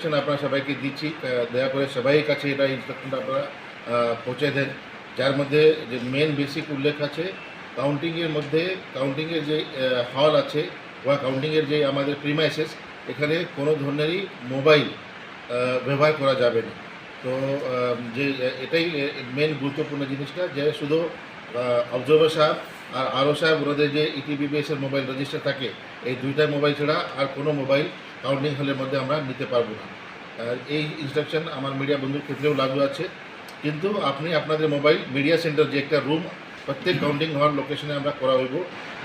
Instruction আপনারা সবাইকে দিচ্ছি, দয়া করে সবাই কাছে এটা ইনস্ট্রাকশনটা আপনারা পৌঁছে দেন, যার মধ্যে যে মেন বেসিক উল্লেখ আছে কাউন্টিংয়ের মধ্যে, কাউন্টিংয়ের যে হল আছে বা কাউন্টিংয়ের যে আমাদের প্রিমাইসেস, এখানে কোনো ধরনেরই মোবাইল ব্যবহার করা যাবে না। তো যে এটাই মেন গুরুত্বপূর্ণ জিনিসটা, যে শুধু অবজারভার সাহেব আর আরও সাহেব ওনাদের যে ইটিবিবিএসের মোবাইল রেজিস্টার থাকে, এই দুইটা মোবাইল ছাড়া আর কোনো মোবাইল কাউন্টিং হলের মধ্যে আমরা নিতে পারবো না। এই ইনস্ট্রাকশন আমার মিডিয়া বন্ধুর ক্ষেত্রেও লাগু আছে। কিন্তু আপনি আপনাদের মোবাইল মিডিয়া সেন্টার যে একটা রুম প্রত্যেক কাউন্টিং হওয়ার লোকেশনে আমরা করা হইব,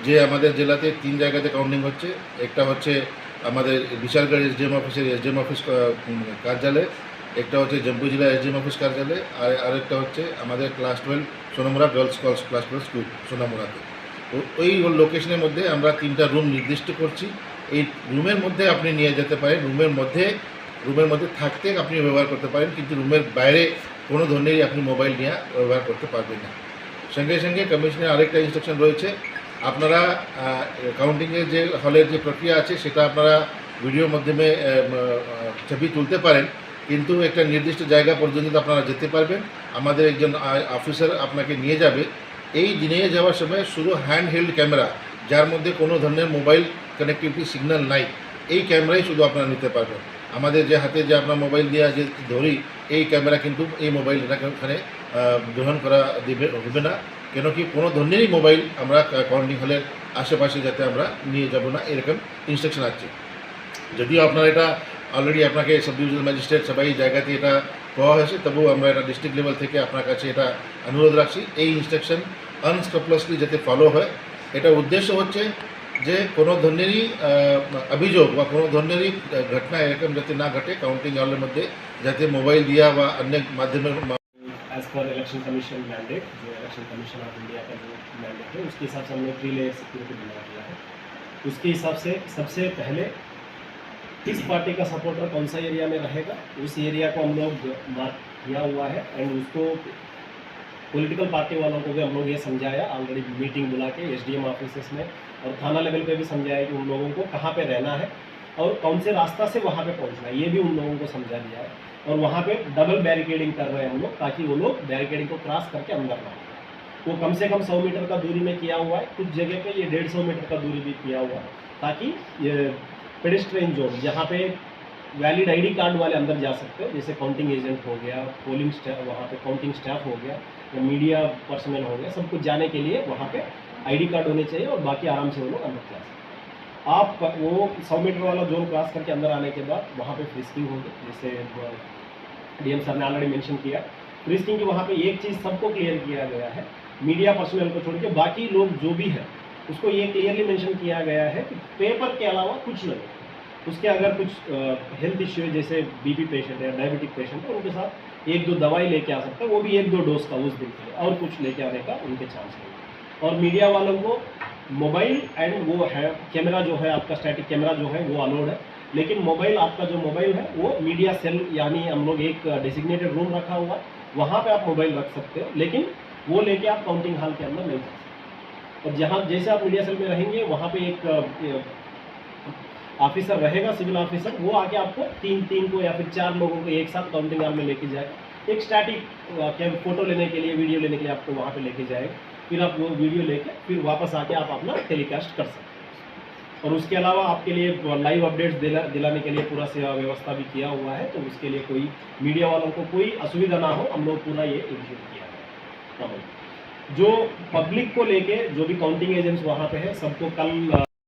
যে আমাদের জেলাতে 3 জায়গাতে কাউন্টিং হচ্ছে। একটা হচ্ছে আমাদের বিশালগড় এসডিএম অফিসের এসডিএম অফিস কার্যালয়, একটা হচ্ছে জম্মু জেলা এসডিএম অফিস কার্যালয়, আর আরেকটা হচ্ছে আমাদের class 12 Sonamura girls class 12 school সোনামুড়াতে। তো ওই লোকেশনের মধ্যে আমরা 3টা রুম নির্দিষ্ট করছি। এই রুমের মধ্যে আপনি নিয়ে যেতে পারেন, রুমের মধ্যে থাকতে আপনি ব্যবহার করতে পারেন, কিন্তু রুমের বাইরে কোনো ধরনেরই আপনি মোবাইল নিয়ে ব্যবহার করতে পারবেন না। সঙ্গে সঙ্গে কমিশনের আরেকটা ইনস্ট্রাকশন রয়েছে, আপনারা কাউন্টিংয়ের যে হলের যে প্রক্রিয়া আছে সেটা আপনারা ভিডিওর মাধ্যমে ছবি তুলতে পারেন, কিন্তু একটা নির্দিষ্ট জায়গা পর্যন্ত আপনারা যেতে পারবেন। আমাদের একজন অফিসার আপনাকে নিয়ে যাবে। এই নিয়ে যাওয়ার সময় শুধু হ্যান্ড হেল্ড ক্যামেরা, যার মধ্যে কোনো ধরনের মোবাইল কানেক্টিভিটি সিগন্যাল নাই, এই ক্যামেরাই শুধু আপনারা নিতে পারবেন। আমাদের যে হাতে যে আপনার মোবাইল দিয়ে যে ধরি, এই ক্যামেরা কিন্তু এই মোবাইল এটাকে ওখানে গ্রহণ করা হবে না। কেন কি কোনো ধরনেরই মোবাইল আমরা কাউন্টিং হলের আশেপাশে যাতে আমরা নিয়ে যাব না, এরকম ইনস্ট্রাকশন আছে। যদিও আপনার এটা অলরেডি আপনাকে সাব ডিভিশনাল ম্যাজিস্ট্রেট সবাই জায়গাতে এটা পাওয়া হয়েছে, তবুও আমরা এটা ডিস্ট্রিক্ট লেভেল থেকে আপনার কাছে এটা অনুরোধ রাখছি, এই ইনস্ট্রাকশন আনস্ক্রুপুলাসলি যাতে ফলো হয়। এটা উদ্দেশ্য হচ্ছে যে কোনো ধরনেরই অভিযোগ বা কোনো ধরনেরই ঘটনা এরকম যাতে না ঘটে কাউন্টিং হলের মধ্যে, যাতে মোবাইল দিয়া বা अन्य মাধ্যমের। एज पर इलेक्शन कमीशन मैंडेट, जो इलेक्शन कमीशन ऑफ इंडिया का जो मैंडेट है उसके हिसाब से हमने 3 लेयर सिक्योरिटी बना दिया है। उसके हिसाब से सबसे पहले किस पार्टी का सपोर्टर कौन सा एरिया में रहेगा, उस एरिया को हम लोग मार्क किया हुआ है। एंड उसको पॉलिटिकल पार्टी वालों को भी हम लोग ये समझाया, ऑलरेडी मीटिंग बुला के एसडीएम ऑफिस में और थाना लेवल पे भी समझाया कि उन लोगों को कहाँ पे रहना है और कौन से रास्ता से वहाँ पे पहुँचना है, ये भी उन लोगों को समझा दिया है। और वहाँ पे डबल बैरिकेडिंग कर रहे हैं हम लोग, ताकि वो लोग बैरिकेडिंग को क्रॉस करके अंदर ना आए। वो कम से कम 100 मीटर का दूरी में किया हुआ है, कुछ जगह पे ये 150 मीटर का दूरी भी किया हुआ है, ताकि ये पेडेस्ट्रियन जोन जहाँ पे वैलिड आईडी कार्ड वाले अंदर जा सकते हो, जैसे काउंटिंग एजेंट हो गया, पोलिंग स्टाफ, वहाँ पे काउंटिंग स्टाफ हो गया, या मीडिया पर्सनल हो गया, सब कुछ जाने के लिए वहाँ पे आईडी कार्ड होने चाहिए और बाकी आराम से वो लोग अंदर जा सकते हैं। आप वो 100 मीटर वाला जोन क्रॉस करके अंदर आने के बाद वहाँ पे फ्रिस्किंग होगी, जैसे डीएम सर ने ऑलरेडी मेंशन किया। फ्रिस्किंग की वहाँ पे एक चीज़ सबको क्लियर किया गया है, मीडिया पर्सनल को छोड़ के बाकी लोग जो भी है उसको ये क्लियरली मेंशन किया गया है कि पेपर के अलावा कुछ नहीं। उसके अगर कुछ हेल्थ इश्यू है, जैसे बीपी पेशेंट है, डायबिटिक पेशेंट है, उनके साथ 1-2 दवाई लेके आ सकते हैं, वो भी 1-2 डोज का उस दिन के लिए, और कुछ लेके आने का उनके चांस नहीं। और मीडिया वालों को मोबाइल एंड वो है कैमरा जो है आपका स्टैटिक कैमरा जो है वो अलाउड है, लेकिन मोबाइल आपका जो मोबाइल है वो मीडिया सेल, यानी हम लोग एक डेजिग्नेटेड रूम रखा हुआ है, वहाँ पे आप मोबाइल रख सकते हो, लेकिन वो लेके आप काउंटिंग हॉल के अंदर नहीं जा सकते। और जहाँ जैसे आप मीडिया सेल में रहेंगे वहाँ पे एक ऑफिसर रहेगा, सिविल ऑफिसर, वो आके आपको 3 को या फिर 4 लोगों को एक साथ काउंटिंग हॉल में लेके जाएगा। एक स्टैटिक फोटो लेने के लिए, वीडियो लेने के लिए आपको वहाँ पे लेके जाएगा, फिर आप वो वीडियो लेके फिर वापस आके आप अपना टेलीकास्ट कर सकते हैं। और उसके अलावा आपके लिए लाइव अपडेट्स दिलाने के लिए पूरा सेवा व्यवस्था भी किया हुआ है, तो उसके लिए कोई मीडिया वालों को कोई असुविधा ना हो, हम लोग पूरा ये इंश्योर किया है। जो पब्लिक को लेके जो भी काउंटिंग एजेंट्स वहाँ पे है, सबको कल